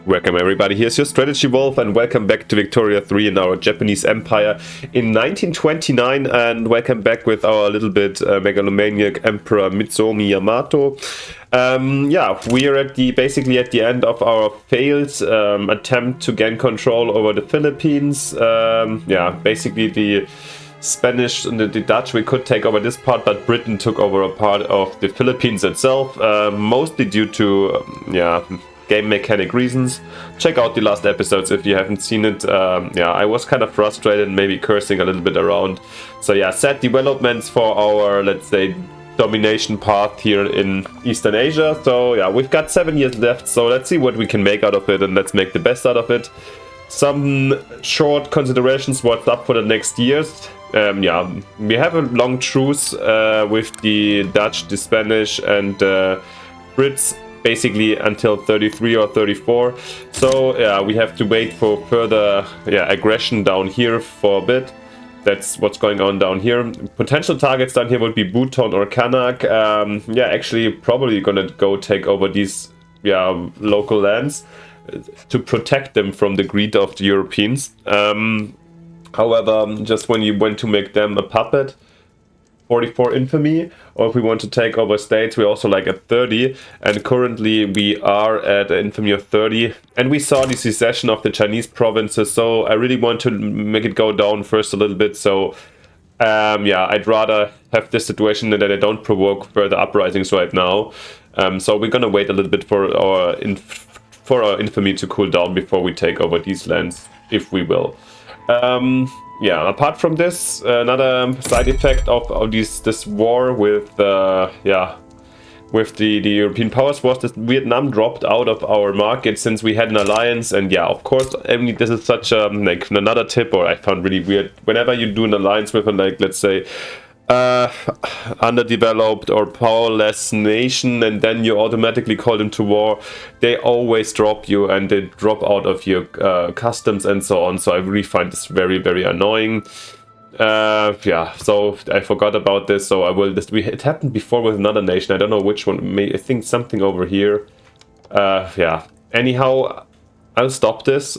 Welcome everybody, here's your Strategy Wolf and welcome back to Victoria 3 in our Japanese Empire in 1929, and welcome back with our little bit megalomaniac Emperor Mitsuomi Yamato. Yeah, we are basically at the end of our failed attempt to gain control over the Philippines. Yeah, basically the Spanish and the Dutch, we could take over this part, but Britain took over a part of the Philippines itself, mostly due to, game mechanic reasons. Check out the last episodes if you haven't seen it. Yeah, I was kind of frustrated, maybe cursing a little bit around. So yeah, sad developments for our, let's say, domination path here in Eastern Asia. So yeah, we've got 7 years left, so let's see what we can make out of it, and let's make the best out of it. Some short considerations what's up for the next years. Yeah, we have a long truce with the Dutch, the Spanish, and Brits, basically until 33 or 34. So yeah, we have to wait for further aggression down here for a bit. That's what's going on down here. Potential targets down here would be Bhutan or Kanak. Yeah, actually probably gonna go take over these local lands to protect them from the greed of the Europeans. However, just when you want to make them a puppet, 44 infamy, or if we want to take over states, we're also like at 30, and currently we are at an infamy of 30, and we saw the secession of the Chinese provinces, so I really want to make it go down first a little bit. So yeah, I'd rather have this situation that I don't provoke further uprisings right now. So we're gonna wait a little bit for our infamy to cool down before we take over these lands, if we will. Yeah, apart from this, another side effect of this war with the European powers was that Vietnam dropped out of our market since we had an alliance. And yeah, of course, I mean, this is such a like another tip, or I found really weird. Whenever you do an alliance with a, like, let's say, underdeveloped or powerless nation, and then you automatically call them to war, they always drop you and they drop out of your customs and so on. So I really find this very, very annoying. Yeah, so I forgot about this, so I will just, it happened before with another nation, I don't know which one, I think something over here. Yeah, anyhow, I'll stop this.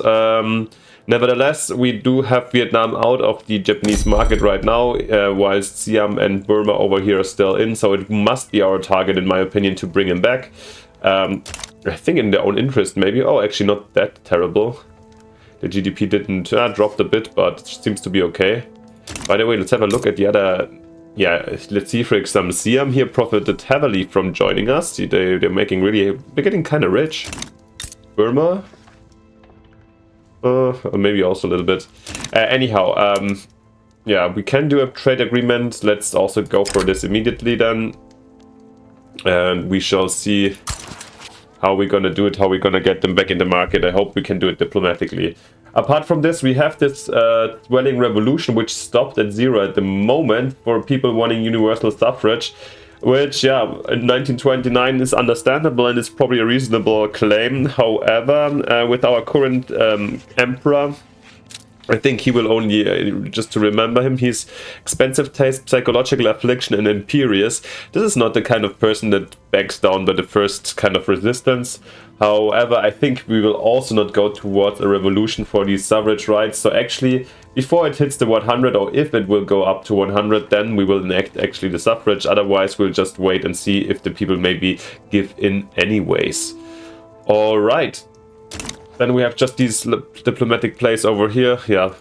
Nevertheless, we do have Vietnam out of the Japanese market right now, whilst Siam and Burma over here are still in, so it must be our target, in my opinion, to bring him back. I think in their own interest, maybe. Oh, actually not that terrible. The GDP didn't dropped a bit, but it seems to be okay. By the way, let's have a look at the other. Yeah, let's see, for example, Siam here profited heavily from joining us. They're making really, they're getting kind of rich. Burma, maybe also a little bit. Anyhow, yeah, we can do a trade agreement. Let's also go for this immediately then. And we shall see how we're gonna do it, how we're gonna get them back in the market. I hope we can do it diplomatically. Apart from this, we have this dwelling revolution, which stopped at 0 at the moment for people wanting universal suffrage. Which, yeah, in 1929 is understandable and is probably a reasonable claim. However, with our current emperor, I think he will only, just to remember him, he's expensive taste, psychological affliction, and imperious. This is not the kind of person that backs down by the first kind of resistance. However, I think we will also not go towards a revolution for these suffrage rights. So actually, before it hits the 100, or if it will go up to 100, then we will enact actually the suffrage. Otherwise, we'll just wait and see if the people maybe give in anyways. Alright. Then we have just these diplomatic plays over here. Yeah,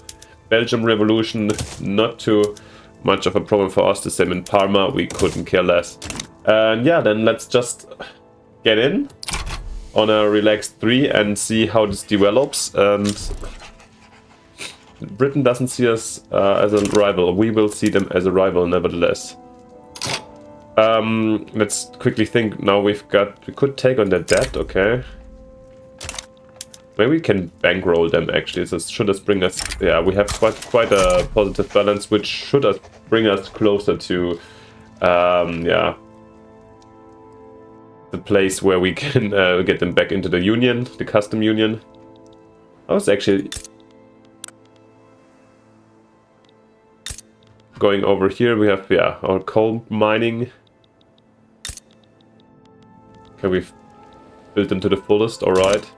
Belgium revolution, not too much of a problem for us. The same in Parma, we couldn't care less. And yeah, then let's just get in on a relaxed 3 and see how this develops. And Britain doesn't see us as a rival. We will see them as a rival nevertheless. Let's quickly think. Now we could take on their debt, okay. Maybe we can bankroll them actually. This should us bring us, yeah, we have quite a positive balance, which should bring us closer to, yeah, the place where we can get them back into the union, the custom union. I was actually going over here. We have, yeah, our coal mining. Okay, we've built them to the fullest, alright.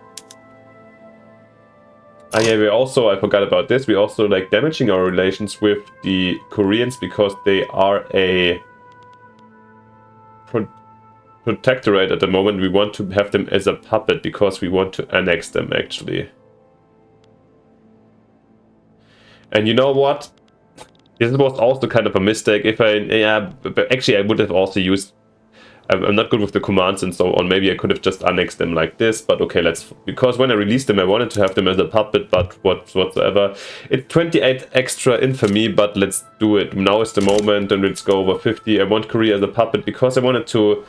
Ah yeah, we also, I forgot about this, we also like damaging our relations with the Koreans because they are a protectorate at the moment. We want to have them as a puppet because we want to annex them actually. And you know what? This was also kind of a mistake. If I, yeah, but actually I would have also used, I'm not good with the commands and so on. Maybe I could have just annexed them like this, but okay, because when I released them, I wanted to have them as a puppet, but whatsoever. It's 28 extra infamy, but let's do it. Now is the moment, and let's go over 50. I want Korea as a puppet because I wanted to,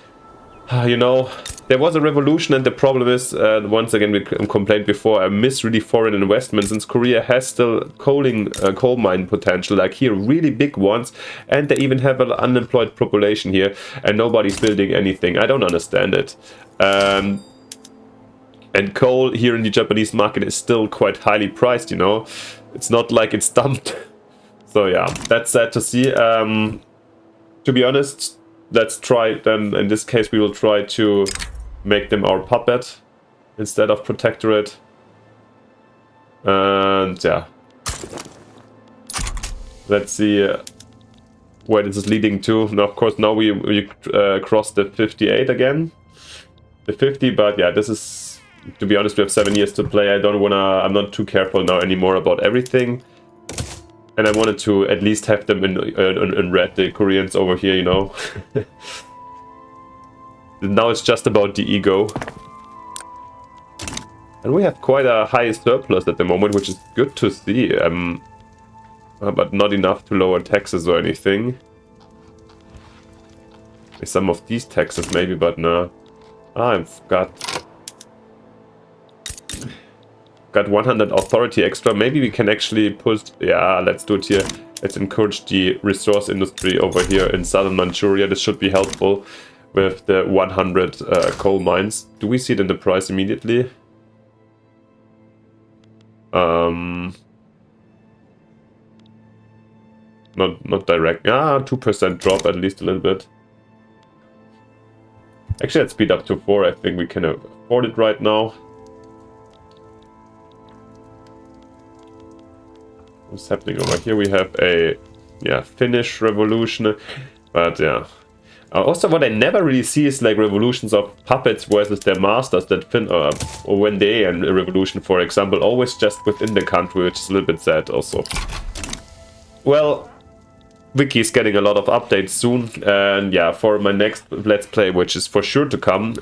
you know, there was a revolution, and the problem is, once again, we complained before, I miss really foreign investments, since Korea has still coal mine potential, like here, really big ones, and they even have an unemployed population here, and nobody's building anything. I don't understand it. And coal here in the Japanese market is still quite highly priced, you know. It's not like it's dumped. So yeah, that's sad to see. To be honest, let's try then, in this case we will try to make them our puppet instead of protectorate. And yeah, let's see where this is leading to. Now of course now we cross the 58 again, the 50, but yeah, this is, to be honest, we have 7 years to play. I'm not too careful now anymore about everything. And I wanted to at least have them in red, the Koreans over here, you know. Now it's just about the ego. And we have quite a high surplus at the moment, which is good to see. But not enough to lower taxes or anything. Some of these taxes maybe, but no. I've got 100 authority extra. Maybe we can actually push, yeah, let's do it here. Let's encourage the resource industry over here in southern Manchuria. This should be helpful with the 100 coal mines. Do we see it in the price immediately? Not direct. 2% drop, at least a little bit. Actually, let's speed up to 4. I think we can afford it right now. What's happening over here? We have a Finnish revolution, but yeah. Also, what I never really see is like revolutions of puppets versus their masters. That or when they end a revolution, for example, always just within the country, which is a little bit sad also. Well, Wiki is getting a lot of updates soon, and yeah, for my next Let's Play, which is for sure to come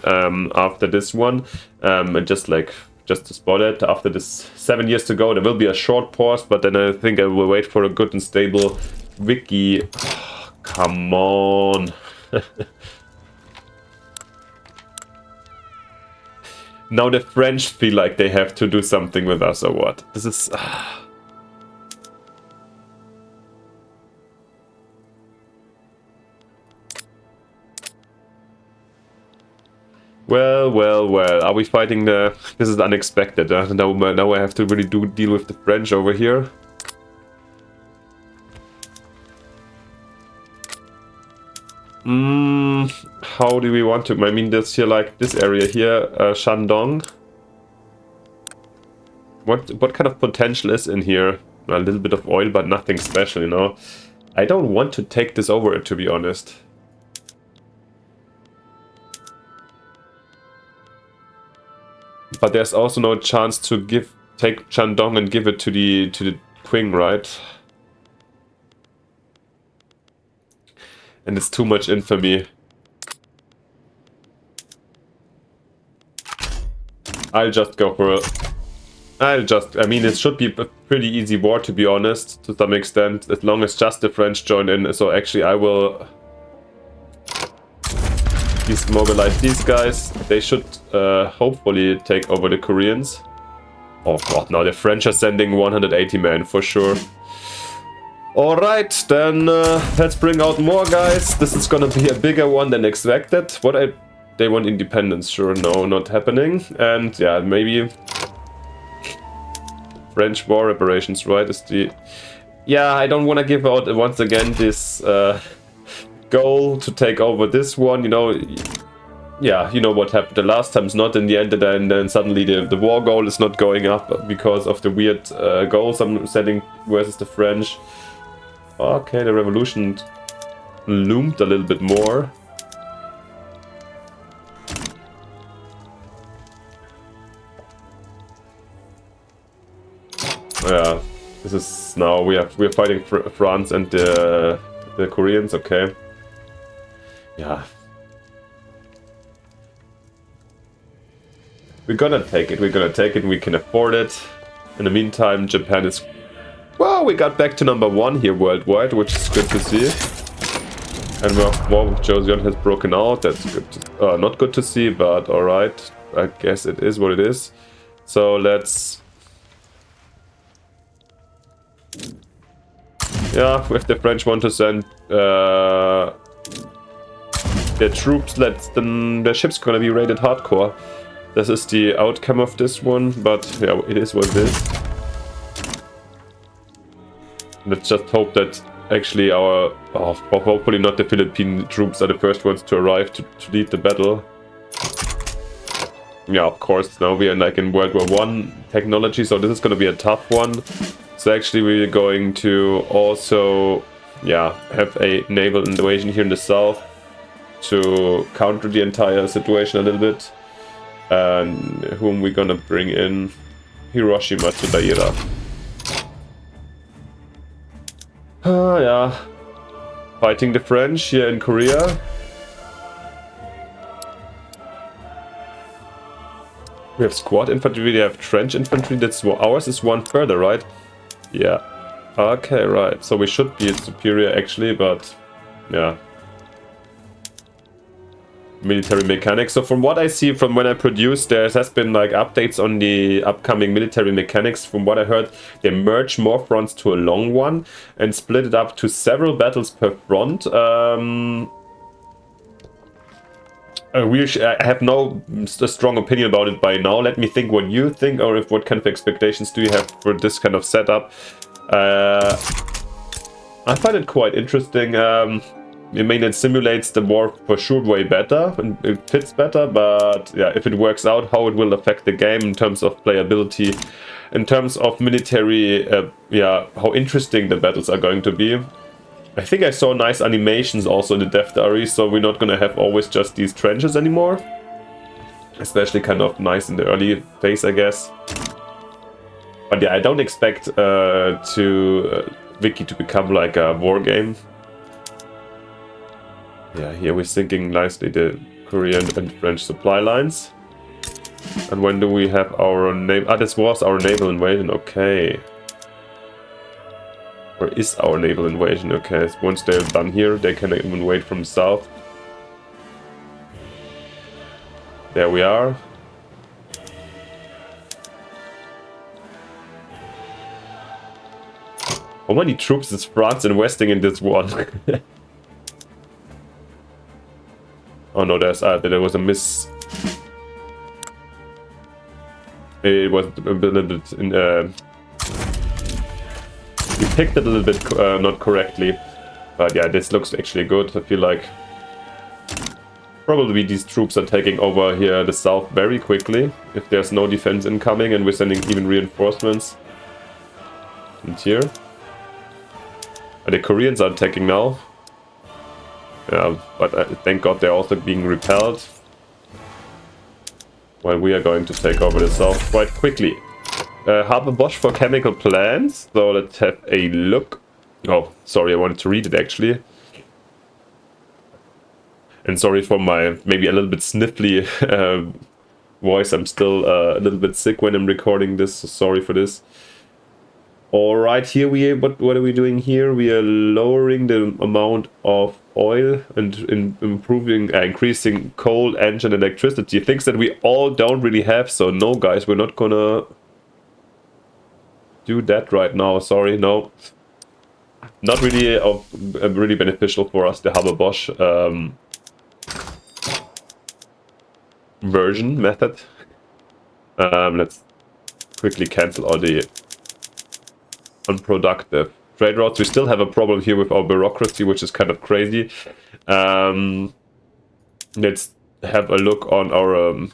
after this one, and just to spot it, after this 7 years to go, there will be a short pause, but then I think I will wait for a good and stable Wiki. Oh, come on. Now the French feel like they have to do something with us or what? This is... Well, are we fighting the... This is unexpected. Now I have to really deal with the French over here. How do we want to... I mean, this here, like, this area here, Shandong. What kind of potential is in here? A little bit of oil, but nothing special, you know. I don't want to take this over, to be honest. But there's also no chance to take Shandong and give it to the Qing, right? And it's too much infamy. I'll just go for it. I mean, it should be a pretty easy war, to be honest, to some extent, as long as just the French join in. So actually I will mobilize these guys. They should hopefully take over the Koreans. Oh god, now the French are sending 180 men for sure. Alright, then let's bring out more guys. This is gonna be a bigger one than expected. They want independence, sure, no, not happening. And yeah, maybe French war reparations, right, is the... Yeah, I don't want to give out once again this goal to take over this one, you know. yeah, you know what happened the last time. It's not in the end, and then suddenly the war goal is not going up because of the weird goals I'm setting versus the French. Okay, the revolution loomed a little bit more. Yeah, this is now we're fighting France and the Koreans. Okay. Yeah. We're gonna take it. We're gonna take it. We can afford it. In the meantime, Japan is. Well, we got back to #1 here worldwide, which is good to see. And war with Joseon has broken out. That's good. Not good to see, but all right. I guess it is what it is. So let's. Yeah, if the French want to send their troops, then their ship's gonna be rated hardcore. This is the outcome of this one, but yeah, it is what it is. Let's just hope that actually hopefully not the Philippine troops are the first ones to arrive to lead the battle. Yeah, of course, now we are like in World War I technology, so this is gonna be a tough one. So actually we're going to also, yeah, have a naval invasion here in the south to counter the entire situation a little bit. And whom we're gonna bring in? Hiroshima to Daira. Yeah. Fighting the French here in Korea. We have squad infantry, we have trench infantry. That's ours is one further, right? Yeah. Okay, right. So we should be superior actually, but yeah. Military mechanics. So from what I see from when I produced, there has been like updates on the upcoming military mechanics. From what I heard, they merge more fronts to a long one and split it up to several battles per front. I have no strong opinion about it by now. Let me think what you think, or if what kind of expectations do you have for this kind of setup. I find it quite interesting. I mean, it simulates the war for sure way better, and it fits better, but yeah, if it works out, how it will affect the game in terms of playability, in terms of military, yeah, how interesting the battles are going to be. I think I saw nice animations also in the Death Diary, so we're not gonna have always just these trenches anymore. Especially kind of nice in the early phase, I guess. But yeah, I don't expect Wiki to become like a war game. Yeah, here we're sinking nicely the Korean and French supply lines. And when do we have our naval... Ah, this was our naval invasion, okay. Where is our naval invasion? Okay, so once they're done here, they can even wait from south. There we are. How many troops is France investing in this one? Oh no, there was a miss. It was a little bit in. We picked it a little bit not correctly, but yeah, this looks actually good. I feel like probably these troops are taking over here the south very quickly if there's no defense incoming, and we're sending even reinforcements. And here, the Koreans are attacking now. Yeah, but thank God they're also being repelled. While we are going to take over the south quite quickly. Harbor Bosch for chemical plants. So let's have a look. Oh, sorry, I wanted to read it actually. And sorry for my maybe a little bit sniffly voice. I'm still a little bit sick when I'm recording this, so sorry for this. Alright, here what are we doing here? We are lowering the amount of oil and increasing coal, engine, electricity. Things that we all don't really have, so no guys, we're not gonna do that right now, sorry, no. Not really really beneficial for us, the Haber Bosch version method. Let's quickly cancel all the unproductive trade routes. We still have a problem here with our bureaucracy, which is kind of crazy. Let's have a look on our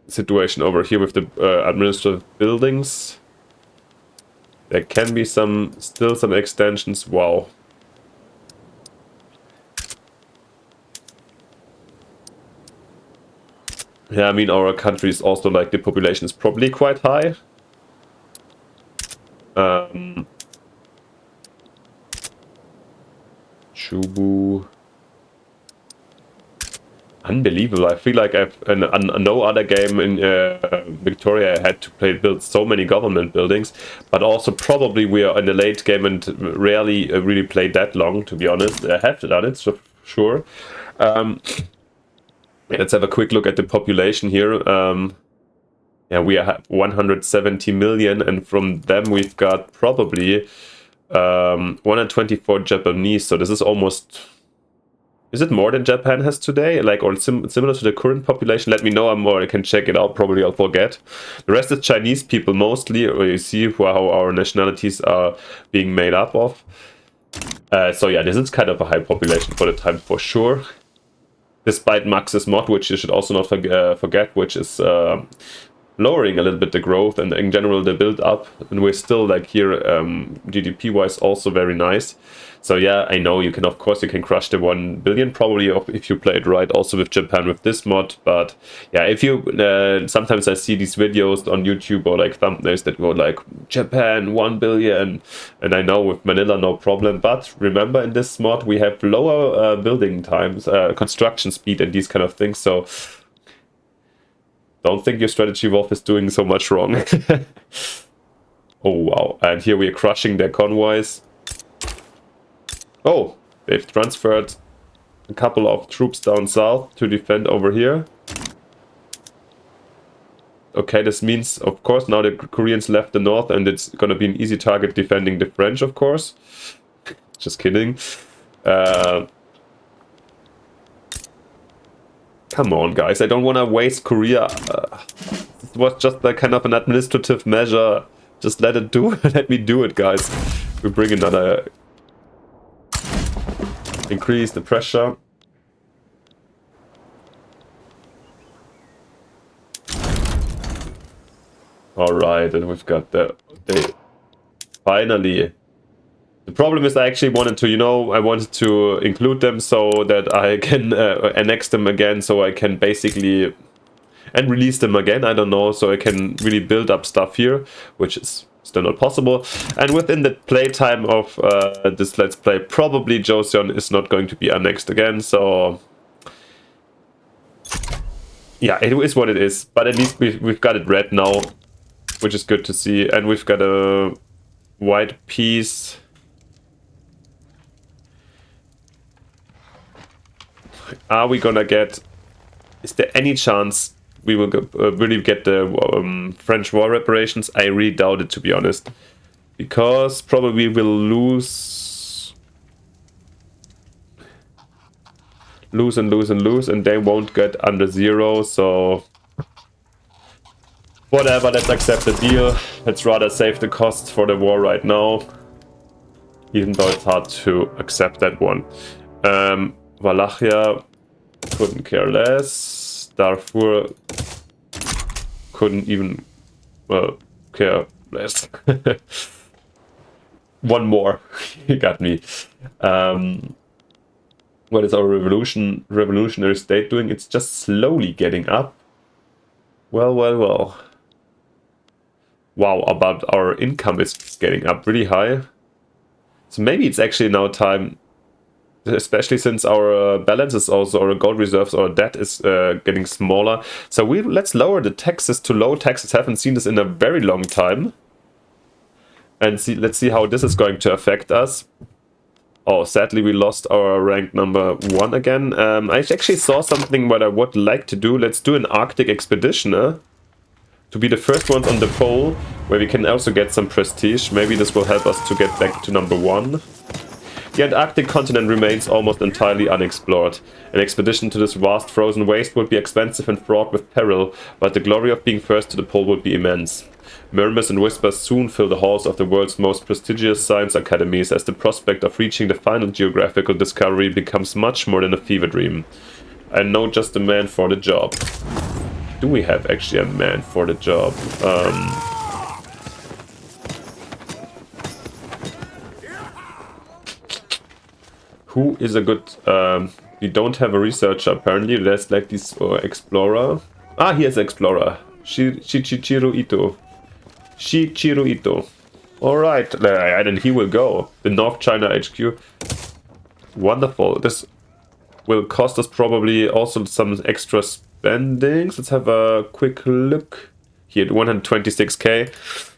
situation over here with the administrative buildings. There can be still some extensions. Wow. Yeah, I mean, our country is also, like, the population is probably quite high. Chubu. Unbelievable. I feel like I've no other game in Victoria I had to build so many government buildings, but also probably we are in the late game and rarely really played that long, to be honest. I have done it, so sure. Let's have a quick look at the population here. Yeah, we have 170 million, and from them we've got probably 124 Japanese, so this is almost... Is it more than Japan has today? Like, or similar to the current population? Let me know, I can check it out, probably I'll forget. The rest is Chinese people mostly, or you see how our nationalities are being made up of. So yeah, this is kind of a high population for the time, for sure. Despite Max's mod, which you should also not forget, which is lowering a little bit the growth and in general the build up, and we're still, like, here GDP wise also very nice. So yeah, I know you can, of course, you can crush the 1 billion probably if you play it right, also with Japan with this mod. But yeah, if you sometimes I see these videos on YouTube or like thumbnails that go like Japan 1 billion, and I know with Manila no problem. But remember, in this mod we have lower building times, construction speed, and these kind of things. So don't think your strategy wolf is doing so much wrong. Oh wow! And here we are crushing their convoys. Oh, they've transferred a couple of troops down south to defend over here. Okay, this means, of course, now the Koreans left the north, and it's gonna be an easy target defending the French, of course. Just kidding. Come on, guys, I don't want to waste Korea. It was just like kind of an administrative measure. Just let it do. Let me do it, guys. We bring another... Increase the pressure. Alright, and we've got they finally... The problem is I actually wanted to, I wanted to include them so that I can annex them again, so I can basically... And release them again, I don't know, so I can really build up stuff here, which is still not possible. And within the playtime of this Let's Play, probably Joseon is not going to be annexed again, so... Yeah, it is what it is, but at least we've got it red now, which is good to see. And we've got a white piece. Are we gonna get... Is there any chance we will really get the French war reparations? I really doubt it, to be honest. Because probably we'll lose and lose and lose, and they won't get under 0, so... Whatever, let's accept the deal. Let's rather save the costs for the war right now. Even though it's hard to accept that one. Wallachia couldn't care less. Darfur couldn't even, well, care less. One more. You got me. What is our revolutionary state doing? It's just slowly getting up. Well, well, well. Wow, about our income is getting up really high. So maybe it's actually now time, especially since our balance is also, our gold reserves, our debt is getting smaller. So let's lower the taxes to low taxes. Haven't seen this in a very long time. And let's see how this is going to affect us. Oh, sadly we lost our rank number 1 again. I actually saw something what I would like to do. Let's do an Arctic expedition, to be the first ones on the pole, where we can also get some prestige. Maybe this will help us to get back to number 1. The Antarctic continent remains almost entirely unexplored. An expedition to this vast frozen waste would be expensive and fraught with peril, but the glory of being first to the pole would be immense. Murmurs and whispers soon fill the halls of the world's most prestigious science academies as the prospect of reaching the final geographical discovery becomes much more than a fever dream. I know just the man for the job. Do we have actually a man for the job? Who is a good... we don't have a researcher apparently. There's like this explorer. Ah, here's explorer. Shichiro Ito. Shichiro Ito. Alright, and he will go. The North China HQ. Wonderful. This will cost us probably also some extra spendings. Let's have a quick look. Here, 126k.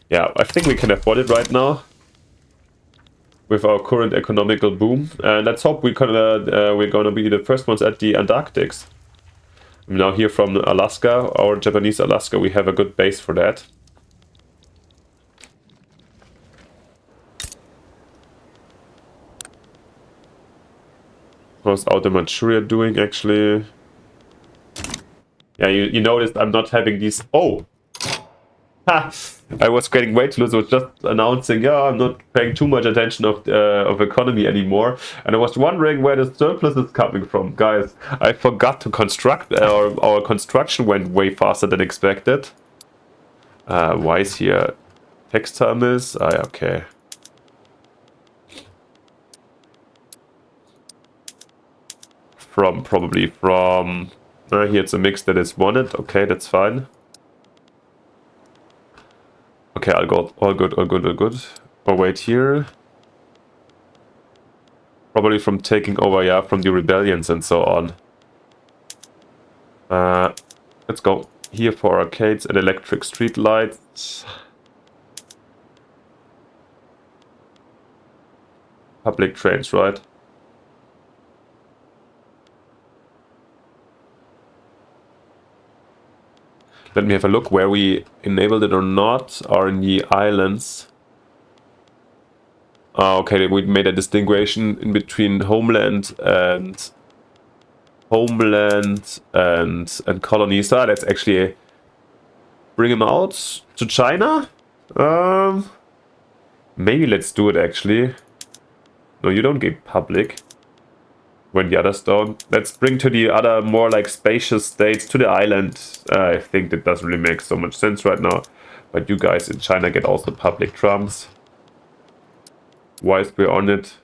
Yeah, I think we can afford it right now. With our current economical boom. And let's hope we're gonna be the first ones at the Antarctics. I'm now here from Alaska, our Japanese Alaska. We have a good base for that. How's Outer Manchuria doing, actually? Yeah, you noticed I'm not having these... Oh! Ha! I was getting way too loose. I was just announcing, yeah, I'm not paying too much attention of economy anymore. And I was wondering where the surplus is coming from. Guys, I forgot to construct. Our construction went way faster than expected. Why is here textile mills? Ah, okay. Probably from... here it's a mix that is wanted. Okay, that's fine. Okay, I'll go. All good, all good, all good. Oh, wait here. Probably from taking over, yeah, from the rebellions and so on. Let's go here for arcades and electric street lights. Public trains, right? Let me have a look where we enabled it or not. Are in the islands. Okay, we made a distinction in between homeland and colonies. Let's actually bring them out to China. Maybe let's do it actually. No, you don't get public. When the others don't. Let's bring to the other more like spacious states to the island. I think that doesn't really make so much sense right now. But you guys in China get also public trams. Whilst we're on it.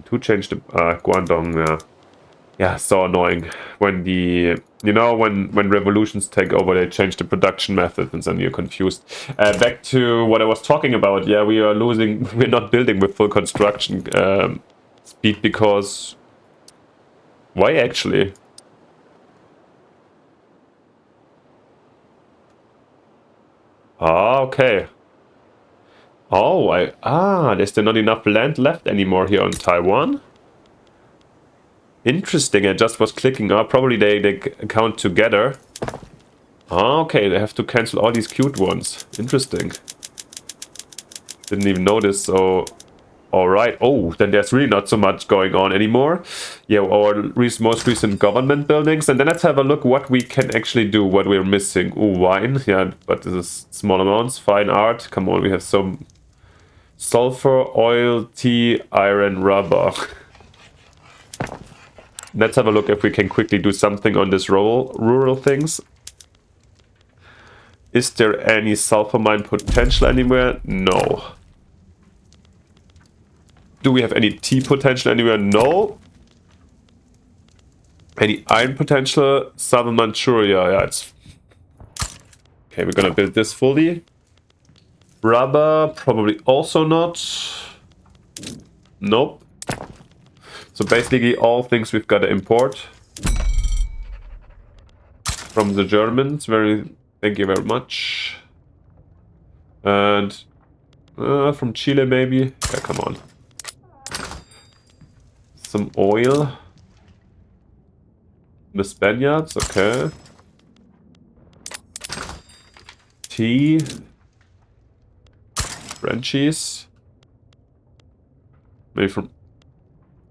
To change the Guangdong. Yeah, so annoying. When the when revolutions take over, they change the production method and then you're confused. Back to what I was talking about. Yeah, we're not building with full construction speed because... Why actually? Ah, okay. Oh, there's not enough land left anymore here on Taiwan. Interesting, I just was clicking. Probably they count together. Okay, they have to cancel all these cute ones. Interesting. Didn't even notice, so... Alright, oh, then there's really not so much going on anymore. Yeah, our most recent government buildings. And then let's have a look what we can actually do, what we're missing. Ooh, wine, yeah, but this is small amounts. Fine art, come on, we have some sulfur, oil, tea, iron, rubber. Let's have a look if we can quickly do something on this rural things. Is there any sulfur mine potential anywhere? No. Do we have any tea potential anywhere? No. Any iron potential? Southern Manchuria, yeah, it's... Okay, we're gonna build this fully. Rubber, probably also not. Nope. So basically all things we've got to import. From the Germans, thank you very much. And from Chile maybe? Yeah, come on. Some oil. The Spaniards, okay. Tea. Frenchies. Maybe from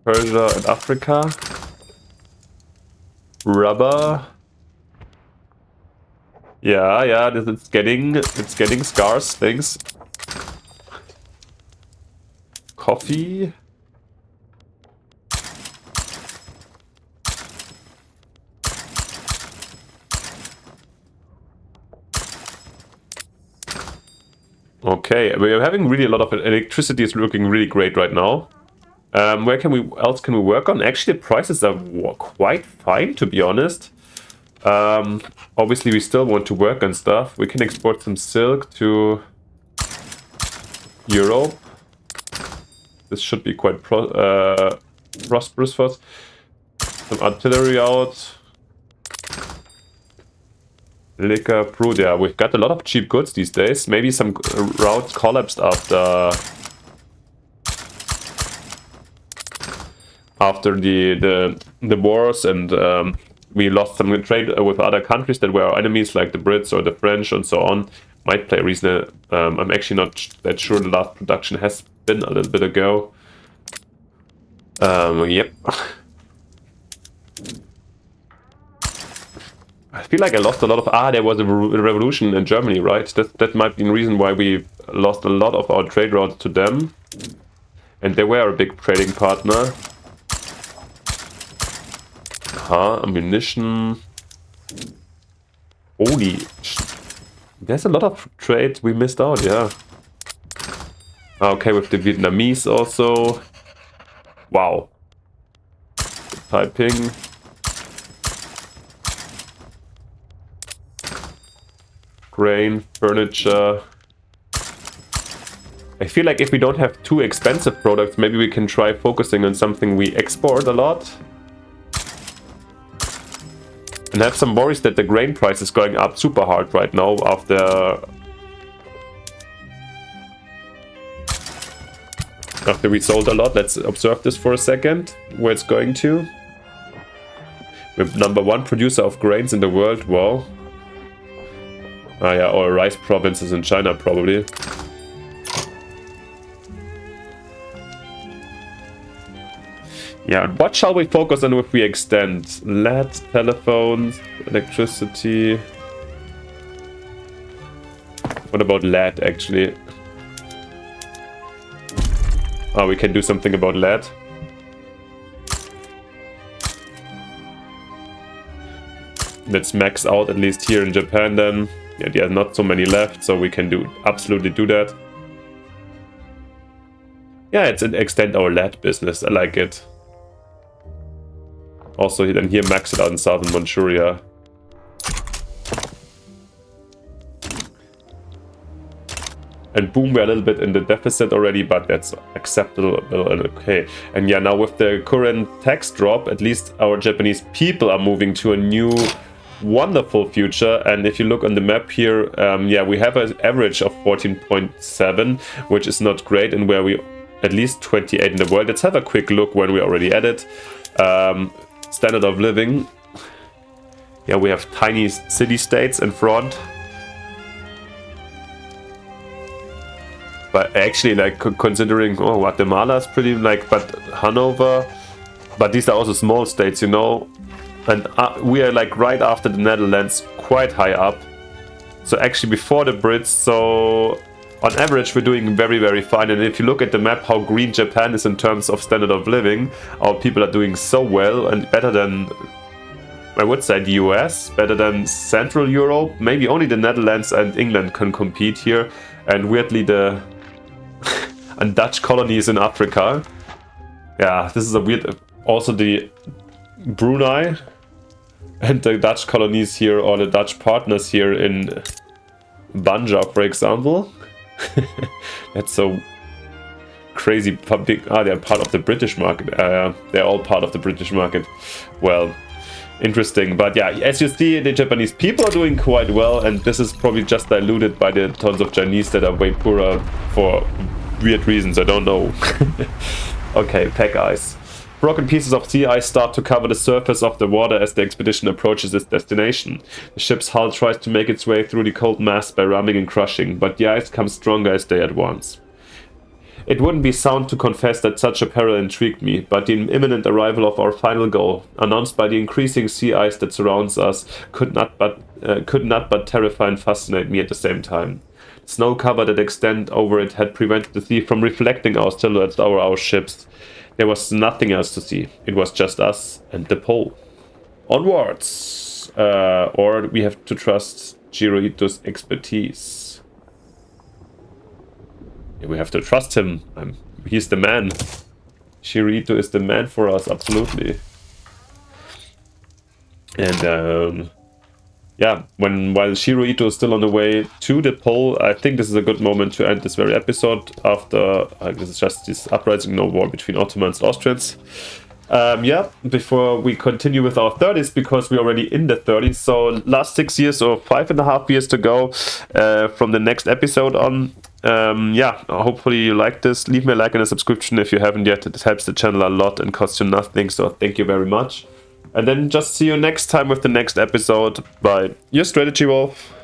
Persia and Africa. Rubber. Yeah, it's getting scarce, things. Coffee. Okay, we're having really a lot of electricity. Is looking really great right now. Where can we else can we work on? Actually, the prices are quite fine, to be honest. Obviously, we still want to work on stuff. We can export some silk to Europe. This should be quite prosperous for us. Some artillery out. Liquor, fruit. Yeah, we've got a lot of cheap goods these days. Maybe some routes collapsed after the wars, and we lost some trade with other countries that were our enemies, like the Brits or the French and so on. Might play a reason. I'm actually not that sure. The last production has been a little bit ago. Yep. I feel like I lost a lot of... there was a revolution in Germany, right? That might be the reason why we lost a lot of our trade routes to them. And they were a big trading partner. Ammunition. Holy... There's a lot of trade we missed out, yeah. Okay, with the Vietnamese also. Wow. Typing. Grain, furniture. I feel like if we don't have too expensive products, maybe we can try focusing on something we export a lot. And have some worries that the grain price is going up super hard right now after we sold a lot. Let's observe this for a second, where it's going to. We're #1 producer of grains in the world, wow. Yeah, or rice provinces in China, probably. Yeah, what shall we focus on if we extend? LED, telephones, electricity. What about LED, actually? Oh, we can do something about LED. Let's max out, at least here in Japan, then. Yeah, there's not so many left, so we can absolutely do that. Yeah, it's an extend our LED business. I like it. Also, then here max it out in southern Manchuria. And boom, we're a little bit in the deficit already, but that's acceptable and okay. And yeah, now with the current tax drop, at least our Japanese people are moving to a new wonderful future. And if you look on the map here, yeah, we have an average of 14.7, which is not great, and where we at least 28 in the world. Let's have a quick look when we already at it. Standard of living. Yeah, we have tiny city-states in front. But actually, like, considering, oh, Guatemala is pretty, like, but Hanover, but these are also small states, you know. And we are like right after the Netherlands, quite high up. So actually before the Brits, so on average we're doing very, very fine. And if you look at the map how green Japan is in terms of standard of living, our people are doing so well and better than, I would say, the US, better than Central Europe. Maybe only the Netherlands and England can compete here. And weirdly the and Dutch colonies in Africa. Yeah, this is a weird, also the Brunei and the Dutch colonies here, or the Dutch partners here in Banja, for example. That's so crazy public. They're part of the British market. They're all part of the British market. Well, interesting. But yeah, as you see, the Japanese people are doing quite well, and this is probably just diluted by the tons of Chinese that are way poorer for weird reasons. I don't know. Okay, pack ice. Broken pieces of sea ice start to cover the surface of the water as the expedition approaches its destination. The ship's hull tries to make its way through the cold mass by ramming and crushing, but the ice comes stronger as they advance. It wouldn't be sound to confess that such a peril intrigued me, but the imminent arrival of our final goal, announced by the increasing sea ice that surrounds us, could not but terrify and fascinate me at the same time. The snow cover that extended over it had prevented the sea from reflecting our silhouettes over our ships. There was nothing else to see. It was just us and the pole. Onwards! Or we have to trust Jirohito's expertise. We have to trust him. He's the man. Shirito is the man for us, absolutely. And yeah, while Shirito is still on the way to the pole, I think this is a good moment to end this very episode after this is just this uprising, no war between Ottomans and Austrians. Yeah, before we continue with our 30s, because we're already in the 30s, so last 6 years or 5.5 years to go from the next episode on. Yeah, hopefully you like this. Leave me a like and a subscription if you haven't yet. It helps the channel a lot and costs you nothing, so thank you very much. And then just see you next time with the next episode. Bye. Your Strategy Wolf.